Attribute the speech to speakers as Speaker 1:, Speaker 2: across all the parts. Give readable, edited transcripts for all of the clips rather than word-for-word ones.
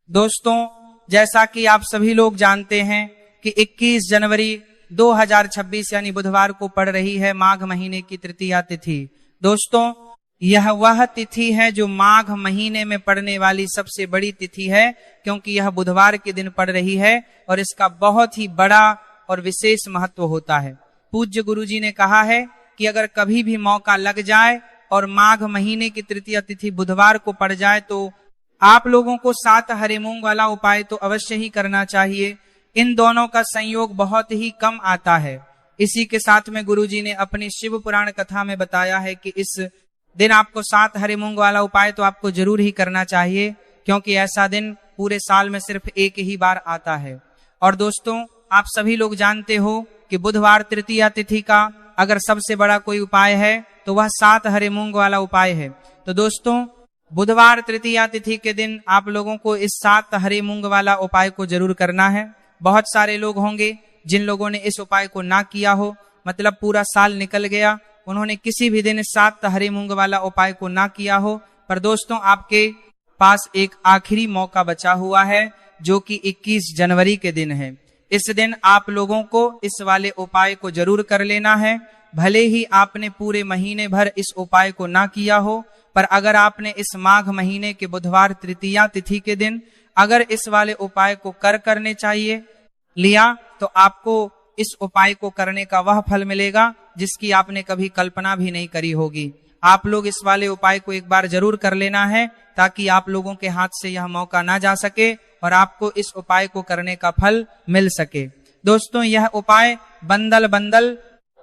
Speaker 1: दोस्तों, जैसा कि आप सभी लोग जानते हैं कि 21 जनवरी 2026 यानी बुधवार को पड़ रही है माघ महीने की तृतीया तिथि। दोस्तों, यह वह तिथि है जो माघ महीने में पड़ने वाली सबसे बड़ी तिथि है, क्योंकि यह बुधवार के दिन पड़ रही है और इसका बहुत ही बड़ा और विशेष महत्व होता है। पूज्य गुरुजी ने कहा है कि अगर कभी भी मौका लग जाए और माघ महीने की तृतीया तिथि बुधवार को पड़ जाए तो आप लोगों को 7 हरे मूंग वाला उपाय तो अवश्य ही करना चाहिए। इन दोनों का संयोग बहुत ही कम आता है। इसी के साथ में गुरुजी ने अपनी शिव पुराण कथा में बताया है कि इस दिन आपको 7 हरे मूंग वाला उपाय तो आपको जरूर ही करना चाहिए, क्योंकि ऐसा दिन पूरे साल में सिर्फ एक ही बार आता है। और दोस्तों, आप सभी लोग जानते हो कि बुधवार तृतीया तिथि का अगर सबसे बड़ा कोई उपाय है तो वह 7 हरे मूंग वाला उपाय है। तो दोस्तों, बुधवार तृतीया तिथि के दिन आप लोगों को इस 7 हरे मूंग वाला उपाय को जरूर करना है। बहुत सारे लोग होंगे जिन लोगों ने इस उपाय को ना किया हो, मतलब पूरा साल निकल गया, उन्होंने किसी भी दिन 7 हरे मूंग वाला उपाय को ना किया हो। पर दोस्तों, आपके पास एक आखिरी मौका बचा हुआ है जो कि 21 जनवरी के दिन है। इस दिन आप लोगों को इस वाले उपाय को जरूर कर लेना है। भले ही आपने पूरे महीने भर इस उपाय को ना किया हो, पर अगर आपने इस माघ महीने के बुधवार तृतीया तिथि के दिन अगर इस वाले उपाय को करने चाहिए लिया तो आपको इस उपाय को करने का वह फल मिलेगा जिसकी आपने कभी कल्पना भी नहीं करी होगी। आप लोग इस वाले उपाय को एक बार जरूर कर लेना है, ताकि आप लोगों के हाथ से यह मौका ना जा सके और आपको इस उपाय को करने का फल मिल सके। दोस्तों, यह उपाय बंदल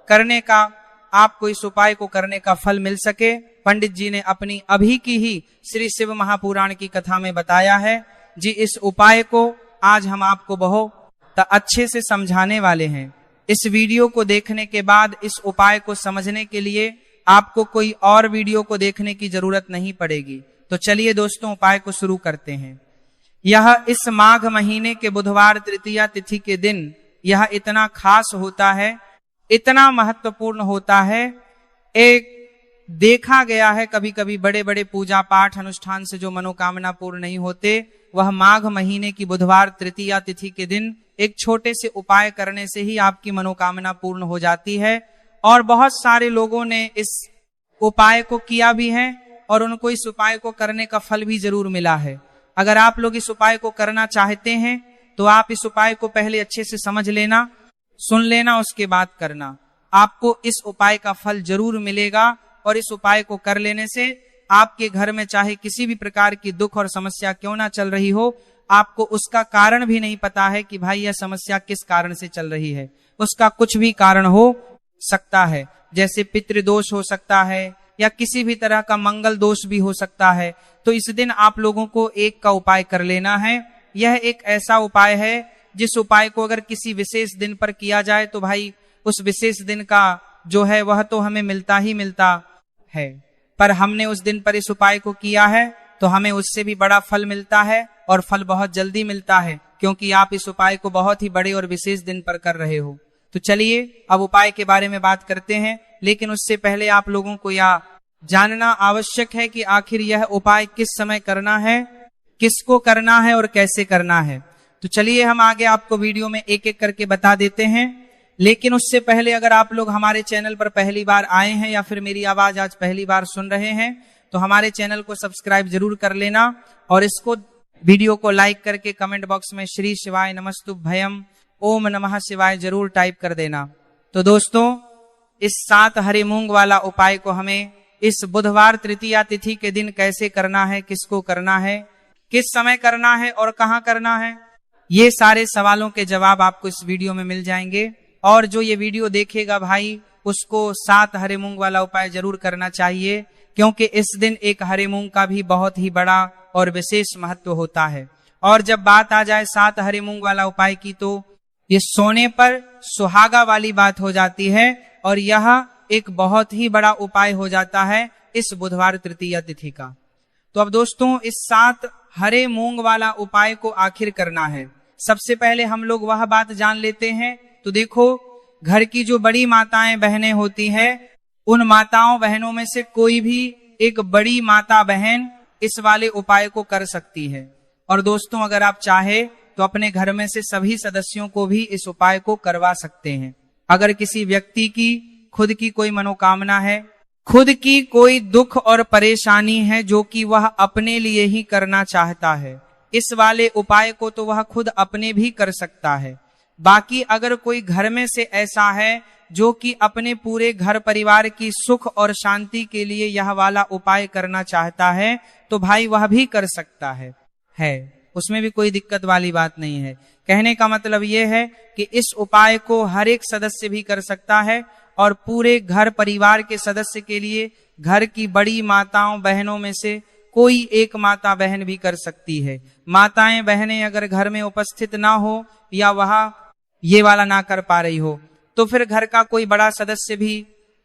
Speaker 1: करने का, आपको इस उपाय को करने का फल मिल सके, पंडित जी ने अपनी अभी की ही श्री शिव महापुराण की कथा में बताया है जी। इस उपाय को आज हम आपको बहुत अच्छे से समझाने वाले हैं। इस वीडियो को देखने के बाद इस उपाय को समझने के लिए आपको कोई और वीडियो को देखने की जरूरत नहीं पड़ेगी। तो चलिए दोस्तों, उपाय को शुरू करते हैं। यह इस माघ महीने के बुधवार तृतीया तिथि के दिन यह इतना खास होता है, इतना महत्वपूर्ण होता है। एक देखा गया है कभी कभी बड़े बड़े पूजा पाठ अनुष्ठान से जो मनोकामना पूर्ण नहीं होते, वह माघ महीने की बुधवार तृतीया तिथि के दिन एक छोटे से उपाय करने से ही आपकी मनोकामना पूर्ण हो जाती है। और बहुत सारे लोगों ने इस उपाय को किया भी है और उनको इस उपाय को करने का फल भी जरूर मिला है। अगर आप लोग इस उपाय को करना चाहते हैं तो आप इस उपाय को पहले अच्छे से समझ लेना, सुन लेना, उसके बाद करना। आपको इस उपाय का फल जरूर मिलेगा और इस उपाय को कर लेने से आपके घर में चाहे किसी भी प्रकार की दुख और समस्या क्यों ना चल रही हो, आपको उसका कारण भी नहीं पता है कि भाई यह समस्या किस कारण से चल रही है। उसका कुछ भी कारण हो सकता है, जैसे पितृदोष हो सकता है या किसी भी तरह का मंगल दोष भी हो सकता है। तो इस दिन आप लोगों को एक का उपाय कर लेना है। यह एक ऐसा उपाय है जिस उपाय को अगर किसी विशेष दिन पर किया जाए तो भाई उस विशेष दिन का जो है वह तो हमें मिलता ही मिलता है, पर हमने उस दिन पर इस उपाय को किया है तो हमें उससे भी बड़ा फल मिलता है और फल बहुत जल्दी मिलता है, क्योंकि आप इस उपाय को बहुत ही बड़े और विशेष दिन पर कर रहे हो। तो चलिए अब उपाय के बारे में बात करते हैं, लेकिन उससे पहले आप लोगों को यह जानना आवश्यक है कि आखिर यह उपाय किस समय करना है, किसको करना है और कैसे करना है। तो चलिए हम आगे आपको वीडियो में एक एक करके बता देते हैं। लेकिन उससे पहले अगर आप लोग हमारे चैनल पर पहली बार आए हैं या फिर मेरी आवाज आज पहली बार सुन रहे हैं तो हमारे चैनल को सब्सक्राइब जरूर कर लेना और इसको वीडियो को लाइक करके कमेंट बॉक्स में श्री शिवाय नमस्तुभ्यम ओम नमः शिवाय जरूर टाइप कर देना। तो दोस्तों, इस 7 हरे मूंग वाला उपाय को हमें इस बुधवार तृतीया तिथि के दिन कैसे करना है, किसको करना है, किस समय करना है और कहाँ करना है, ये सारे सवालों के जवाब आपको इस वीडियो में मिल जाएंगे। और जो ये वीडियो देखेगा भाई उसको 7 हरे मूंग वाला उपाय जरूर करना चाहिए, क्योंकि इस दिन एक हरे मूंग का भी बहुत ही बड़ा और विशेष महत्व होता है। और जब बात आ जाए 7 हरे मूंग वाला उपाय की तो ये सोने पर सुहागा वाली बात हो जाती है और यह एक बहुत ही बड़ा उपाय हो जाता है इस बुधवार तृतीया तिथि का। तो अब दोस्तों, इस 7 हरे मूंग वाला उपाय को आखिर करना है। सबसे पहले हम लोग वह बात जान लेते हैं। तो देखो, घर की जो बड़ी माताएं बहनें होती हैं, उन माताओं बहनों में से कोई भी एक बड़ी माता बहन इस वाले उपाय को कर सकती है। और दोस्तों अगर आप चाहे तो अपने घर में से सभी सदस्यों को भी इस उपाय को करवा सकते हैं। अगर किसी व्यक्ति की खुद की कोई मनोकामना है, खुद की कोई दुख और परेशानी है जो कि वह अपने लिए ही करना चाहता है, इस वाले उपाय को तो वह खुद अपने भी कर सकता है। बाकी अगर कोई घर में से ऐसा है जो कि अपने पूरे घर परिवार की सुख और शांति के लिए यह वाला उपाय करना चाहता है तो भाई वह भी कर सकता है, उसमें भी कोई दिक्कत वाली बात नहीं है। कहने का मतलब यह है कि इस उपाय को हर एक सदस्य भी कर सकता है और पूरे घर परिवार के सदस्य के लिए घर की बड़ी माताओं बहनों में से कोई एक माता बहन भी कर सकती है। माताएं बहनें अगर घर में उपस्थित ना हो या वह ये वाला ना कर पा रही हो तो फिर घर का कोई बड़ा सदस्य भी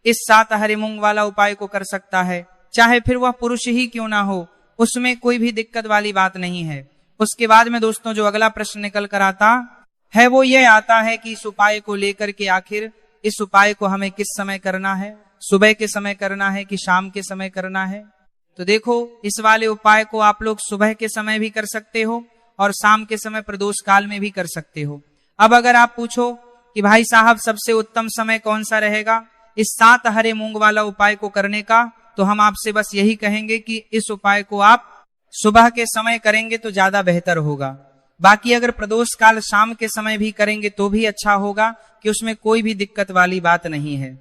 Speaker 1: इस 7 हरे मूंग वाला उपाय को कर सकता है, चाहे फिर वह पुरुष ही क्यों ना हो, उसमें कोई भी दिक्कत वाली बात नहीं है। उसके बाद में दोस्तों जो अगला प्रश्न निकल कर आता है वो ये आता है कि इस उपाय को लेकर के आखिर इस उपाय को हमें किस समय करना है, सुबह के समय करना है कि शाम के समय करना है। तो देखो इस वाले उपाय को आप लोग सुबह के समय भी कर सकते हो और शाम के समय प्रदोष काल में भी कर सकते हो। अब अगर आप पूछो कि भाई साहब सबसे उत्तम समय कौन सा रहेगा इस 7 हरे मूंग वाला उपाय को करने का, तो हम आपसे बस यही कहेंगे कि इस उपाय को आप सुबह के समय करेंगे तो ज्यादा बेहतर होगा। बाकी अगर प्रदोष काल शाम के समय भी करेंगे तो भी अच्छा होगा कि उसमें कोई भी दिक्कत वाली बात नहीं है।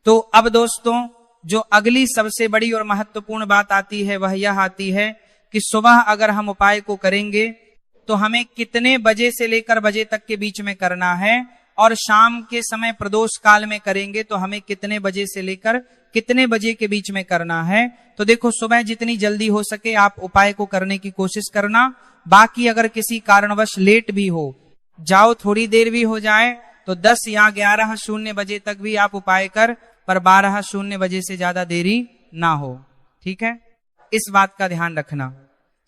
Speaker 1: तो अब दोस्तों जो अगली सबसे बड़ी और महत्वपूर्ण बात आती है वह यह आती है कि सुबह अगर हम उपाय को करेंगे तो हमें कितने बजे से लेकर बजे तक के बीच में करना है और शाम के समय प्रदोष काल में करेंगे तो हमें कितने बजे से लेकर कितने बजे के बीच में करना है। तो देखो सुबह जितनी जल्दी हो सके आप उपाय को करने की कोशिश करना। बाकी अगर किसी कारणवश लेट भी हो जाओ, थोड़ी देर भी हो जाए तो 10 या 11:00 बजे तक भी आप उपाय कर, पर 12:00 बजे से ज्यादा देरी ना हो, ठीक है, इस बात का ध्यान रखना।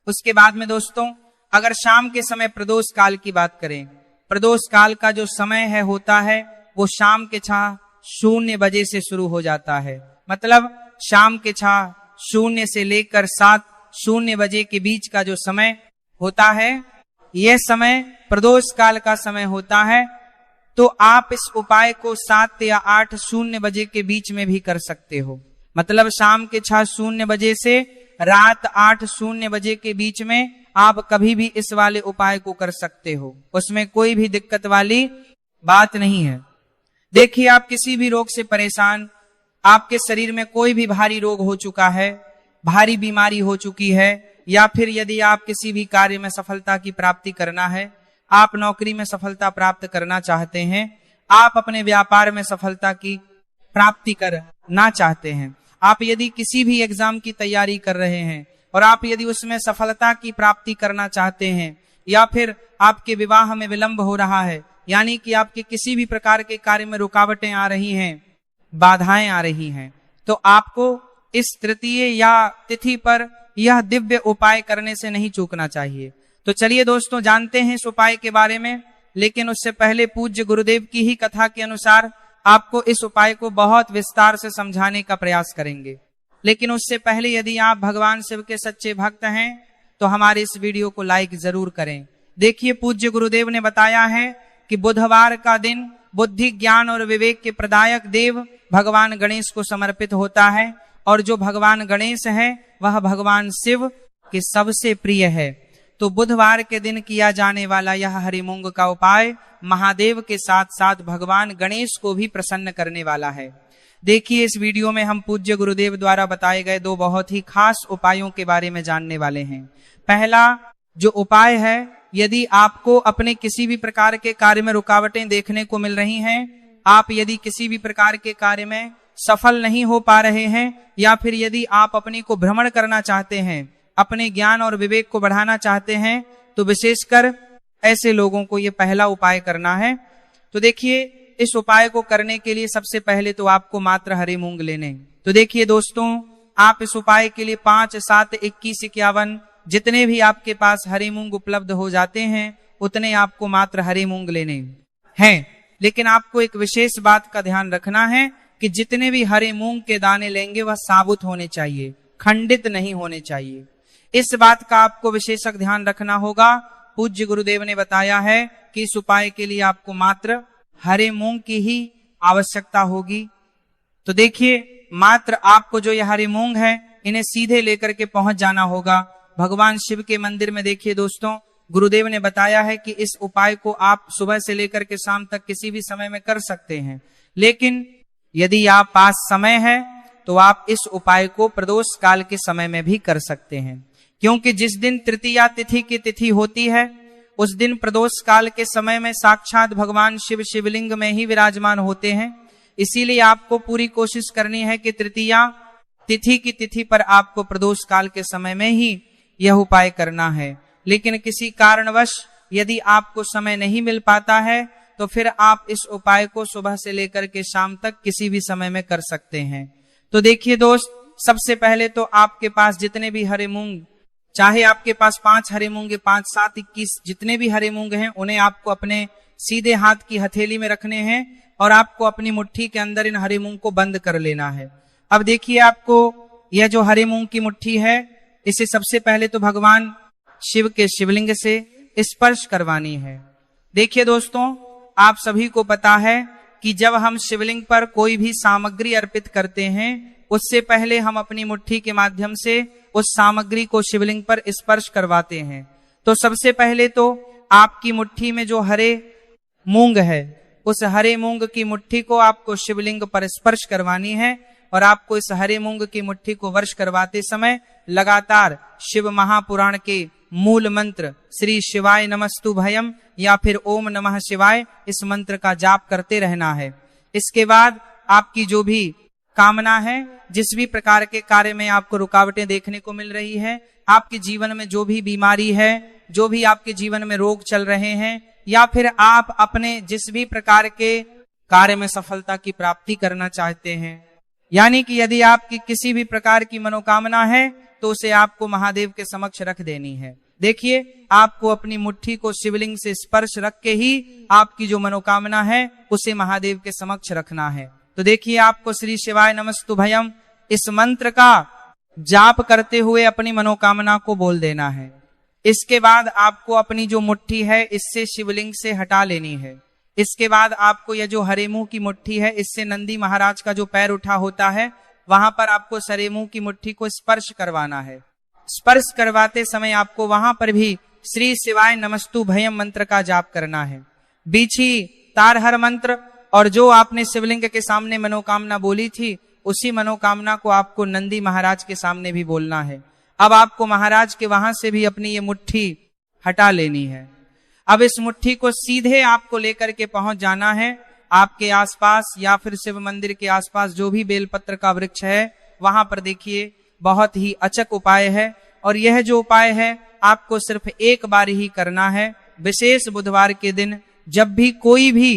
Speaker 1: उसके बाद में दोस्तों अगर शाम के समय प्रदोष काल की बात करें, प्रदोष काल का जो समय है होता है वो शाम के 6:00 बजे से शुरू हो जाता है। मतलब शाम के 6:00 से लेकर 7:00 बजे के बीच का जो समय होता है यह समय प्रदोष काल का समय होता है। तो आप इस उपाय को 7 या 8:00 बजे के बीच में भी कर सकते हो। मतलब शाम के 6:00 बजे से रात 8:00 बजे के बीच में आप कभी भी इस वाले उपाय को कर सकते हो, उसमें कोई भी दिक्कत वाली बात नहीं है। देखिए आप किसी भी रोग से परेशान, आपके शरीर में कोई भी भारी रोग हो चुका है, भारी बीमारी हो चुकी है, या फिर यदि आप किसी भी कार्य में सफलता की प्राप्ति करना है, आप नौकरी में सफलता प्राप्त करना चाहते हैं, आप अपने व्यापार में सफलता की प्राप्ति करना चाहते हैं, आप यदि किसी भी एग्जाम की तैयारी कर रहे हैं और आप यदि उसमें सफलता की प्राप्ति करना चाहते हैं, या फिर आपके विवाह में विलंब हो रहा है, यानी कि आपके किसी भी प्रकार के कार्य में रुकावटें आ रही हैं, बाधाएं आ रही हैं, तो आपको इस तृतीय या तिथि पर यह दिव्य उपाय करने से नहीं चूकना चाहिए। तो चलिए दोस्तों जानते हैं इस उपाय के बारे में, लेकिन उससे पहले पूज्य गुरुदेव की ही कथा के अनुसार आपको इस उपाय को बहुत विस्तार से समझाने का प्रयास करेंगे। लेकिन उससे पहले यदि आप भगवान शिव के सच्चे भक्त हैं तो हमारे इस वीडियो को लाइक जरूर करें। देखिए पूज्य गुरुदेव ने बताया है कि बुधवार का दिन बुद्धि ज्ञान और विवेक के प्रदायक देव भगवान गणेश को समर्पित होता है, और जो भगवान गणेश है वह भगवान शिव के सबसे प्रिय है। तो बुधवार के दिन किया जाने वाला यह हरि मूंग का उपाय महादेव के साथ साथ भगवान गणेश को भी प्रसन्न करने वाला है। देखिए इस वीडियो में हम पूज्य गुरुदेव द्वारा बताए गए 2 बहुत ही खास उपायों के बारे में जानने वाले हैं। पहला जो उपाय है, यदि आपको अपने किसी भी प्रकार के कार्य में रुकावटें देखने को मिल रही हैं, आप यदि किसी भी प्रकार के कार्य में सफल नहीं हो पा रहे हैं, या फिर यदि आप अपने को भ्रमण करना चाहते हैं, अपने ज्ञान और विवेक को बढ़ाना चाहते हैं, तो विशेषकर ऐसे लोगों को ये पहला उपाय करना है। तो देखिए इस उपाय को करने के लिए सबसे पहले तो आपको मात्र हरे मूंग लेने। तो देखिए दोस्तों आप इस उपाय के लिए 5, 7, 21, 51 जितने भी आपके पास हरे मूंग उपलब्ध हो जाते हैं उतने आपको मात्र हरे मूंग लेने हैं। लेकिन आपको एक विशेष बात का ध्यान रखना है कि जितने भी हरे मूंग के दाने लेंगे वह साबुत होने चाहिए, खंडित नहीं होने चाहिए। इस बात का आपको विशेषक ध्यान रखना होगा। पूज्य गुरुदेव ने बताया है कि इस उपाय के लिए आपको मात्र हरे मूंग की ही आवश्यकता होगी। तो देखिए, मात्र आपको जो ये हरे मूंग है इन्हें सीधे लेकर के पहुंच जाना होगा भगवान शिव के मंदिर में। देखिए दोस्तों, गुरुदेव ने बताया है कि इस उपाय को आप सुबह से लेकर के शाम तक किसी भी समय में कर सकते हैं, लेकिन यदि आप पास समय है तो आप इस उपाय को प्रदोष काल के समय में भी कर सकते हैं, क्योंकि जिस दिन तृतीया तिथि की तिथि होती है उस दिन प्रदोष काल के समय में साक्षात भगवान शिव शिवलिंग में ही विराजमान होते हैं। इसीलिए आपको पूरी कोशिश करनी है कि तृतीया तिथि की तिथि पर आपको प्रदोष काल के समय में ही यह उपाय करना है। लेकिन किसी कारणवश यदि आपको समय नहीं मिल पाता है तो फिर आप इस उपाय को सुबह से लेकर के शाम तक किसी भी समय में कर सकते हैं। तो देखिए दोस्त, सबसे पहले तो आपके पास जितने भी हरे मूंग, चाहे आपके पास 5 हरे मूंग, 5, 7, 21 जितने भी हरे मूंग हैं, उन्हें आपको अपने सीधे हाथ की हथेली में रखने हैं और आपको अपनी मुट्ठी के अंदर इन हरे मूंग को बंद कर लेना है। अब देखिए, आपको यह जो हरे मूंग की मुट्ठी है इसे सबसे पहले तो भगवान शिव के शिवलिंग से स्पर्श करवानी है। देखिए दोस्तों, आप सभी को पता है कि जब हम शिवलिंग पर कोई भी सामग्री अर्पित करते हैं उससे पहले हम अपनी मुट्ठी के माध्यम से उस सामग्री को शिवलिंग पर स्पर्श करवाते हैं। तो सबसे पहले तो आपकी मुट्ठी में जो हरे मूंग है उस हरे मूंग की मुट्ठी को आपको शिवलिंग पर स्पर्श करवानी है और आपको इस हरे मूंग की मुट्ठी को वर्ष करवाते समय लगातार शिव महापुराण के मूल मंत्र श्री शिवाय नमस्तु भयम या फिर ओम नमः शिवाय, इस मंत्र का जाप करते रहना है। इसके बाद आपकी जो भी कामना है, जिस भी प्रकार के कार्य में आपको रुकावटें देखने को मिल रही है, आपके जीवन में जो भी बीमारी है, जो भी आपके जीवन में रोग चल रहे हैं, या फिर आप अपने जिस भी प्रकार के कार्य में सफलता की प्राप्ति करना चाहते हैं, यानी कि यदि आपकी किसी भी प्रकार की मनोकामना है तो उसे आपको महादेव के समक्ष रख देनी है। देखिए, आपको अपनी मुट्ठी को शिवलिंग से स्पर्श रख के ही आपकी जो मनोकामना है उसे महादेव के समक्ष रखना है। तो देखिए, आपको श्री शिवाय नमस्तु भयम इस मंत्र का जाप करते हुए अपनी मनोकामना को बोल देना है। इसके बाद आपको अपनी जो मुट्ठी है इससे शिवलिंग से हटा लेनी है। इसके बाद आपको यह जो हरे मुंह की मुट्ठी है इससे नंदी महाराज का जो पैर उठा होता है वहां पर आपको हरे मुंह की मुट्ठी को स्पर्श करवाना है। स्पर्श करवाते समय आपको वहां पर भी श्री शिवाय नमस्तु भयम मंत्र का जाप करना है। बीछी तारहर मंत्र और जो आपने शिवलिंग के सामने मनोकामना बोली थी उसी मनोकामना को आपको नंदी महाराज के सामने भी बोलना है। अब आपको महाराज के वहां से भी अपनी ये मुट्ठी हटा लेनी है। अब इस मुट्ठी को सीधे आपको लेकर के पहुंच जाना है आपके आसपास या फिर शिव मंदिर के आसपास जो भी बेलपत्र का वृक्ष है वहां पर। देखिए, बहुत ही अचक उपाय है और यह जो उपाय है आपको सिर्फ एक बार ही करना है। विशेष बुधवार के दिन जब भी कोई भी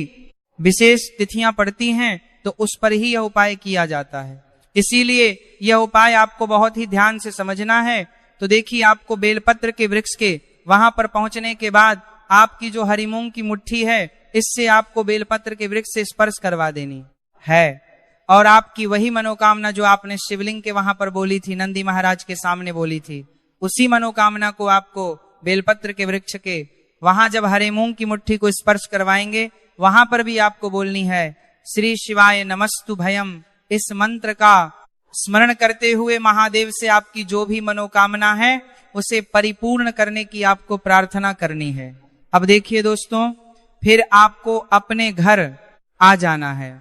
Speaker 1: विशेष तिथियां पड़ती हैं तो उस पर ही यह उपाय किया जाता है, इसीलिए यह उपाय आपको बहुत ही ध्यान से समझना है। तो देखिए, आपको बेलपत्र के वृक्ष के वहां पर पहुंचने के बाद आपकी जो हरी मूंग की मुट्ठी है इससे आपको बेलपत्र के वृक्ष से स्पर्श करवा देनी है और आपकी वही मनोकामना जो आपने शिवलिंग के वहां पर बोली थी, नंदी महाराज के सामने बोली थी, उसी मनोकामना को आपको बेलपत्र के वृक्ष के वहां जब हरे मूंग की मुट्ठी को स्पर्श करवाएंगे वहां पर भी आपको बोलनी है श्री शिवाय नमस्तु भयम। इस मंत्र का स्मरण करते हुए महादेव से आपकी जो भी मनोकामना है उसे परिपूर्ण करने की आपको प्रार्थना करनी है। अब देखिए दोस्तों, फिर आपको अपने घर आ जाना है।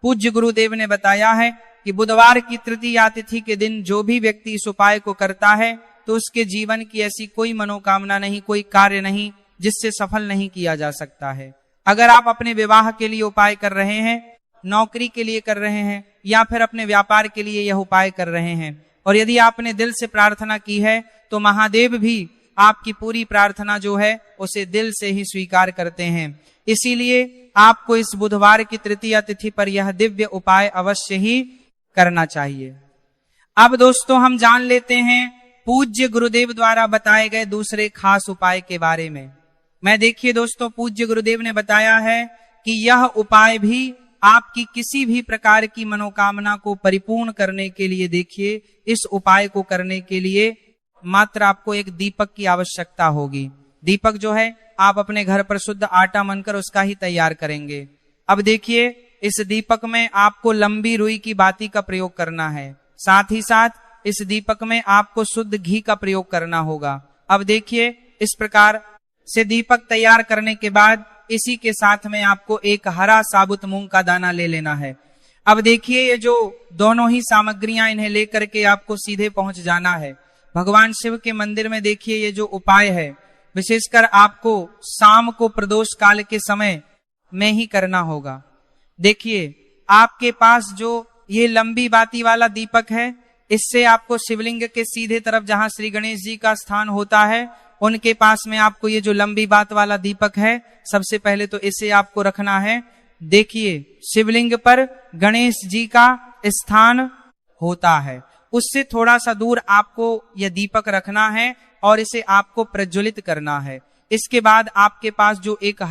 Speaker 1: पूज्य गुरुदेव ने बताया है कि बुधवार की तृतीया तिथि के दिन जो भी व्यक्ति इस उपाय को करता है तो उसके जीवन की ऐसी कोई मनोकामना नहीं, कोई कार्य नहीं जिससे सफल नहीं किया जा सकता है। अगर आप अपने विवाह के लिए उपाय कर रहे हैं, नौकरी के लिए कर रहे हैं या फिर अपने व्यापार के लिए यह उपाय कर रहे हैं और यदि आपने दिल से प्रार्थना की है तो महादेव भी आपकी पूरी प्रार्थना जो है उसे दिल से ही स्वीकार करते हैं। इसीलिए आपको इस बुधवार की तृतीया तिथि पर यह दिव्य उपाय अवश्य ही करना चाहिए। अब दोस्तों, हम जान लेते हैं पूज्य गुरुदेव द्वारा बताए गए दूसरे खास उपाय के बारे में। मैं देखिए दोस्तों, पूज्य गुरुदेव ने बताया है कि यह उपाय भी आपकी किसी भी प्रकार की मनोकामना को परिपूर्ण करने के लिए, देखिए, इस उपाय को करने के लिए मात्र आपको एक दीपक की आवश्यकता होगी। दीपक जो है आप अपने घर पर शुद्ध आटा मनकर उसका ही तैयार करेंगे। अब देखिए, इस दीपक में आपको लंबी रुई की बाती का प्रयोग करना है। साथ ही साथ इस दीपक में आपको शुद्ध घी का प्रयोग करना होगा। अब देखिए, इस प्रकार से दीपक तैयार करने के बाद इसी के साथ में आपको एक हरा साबुत मूंग का दाना ले लेना है। अब देखिए, ये जो दोनों ही सामग्रियां, इन्हें लेकर के आपको सीधे पहुंच जाना है भगवान शिव के मंदिर में। देखिए, ये जो उपाय है विशेषकर आपको शाम को प्रदोष काल के समय में ही करना होगा। देखिए, आपके पास जो ये लंबी बाती वाला दीपक है, इससे आपको शिवलिंग के सीधे तरफ जहां श्री गणेश जी का स्थान होता है, उनके पास में आपको ये जो लंबी बात वाला दीपक है, सबसे पहले तो इसे आपको रखना है। देखिए, शिवलिंग पर गणेश जी का स्थान होता है, उससे थोड़ा सा दूर आपको यह दीपक रखना है और इसे आपको प्रज्वलित करना है। इसके बाद आपके पास जो एक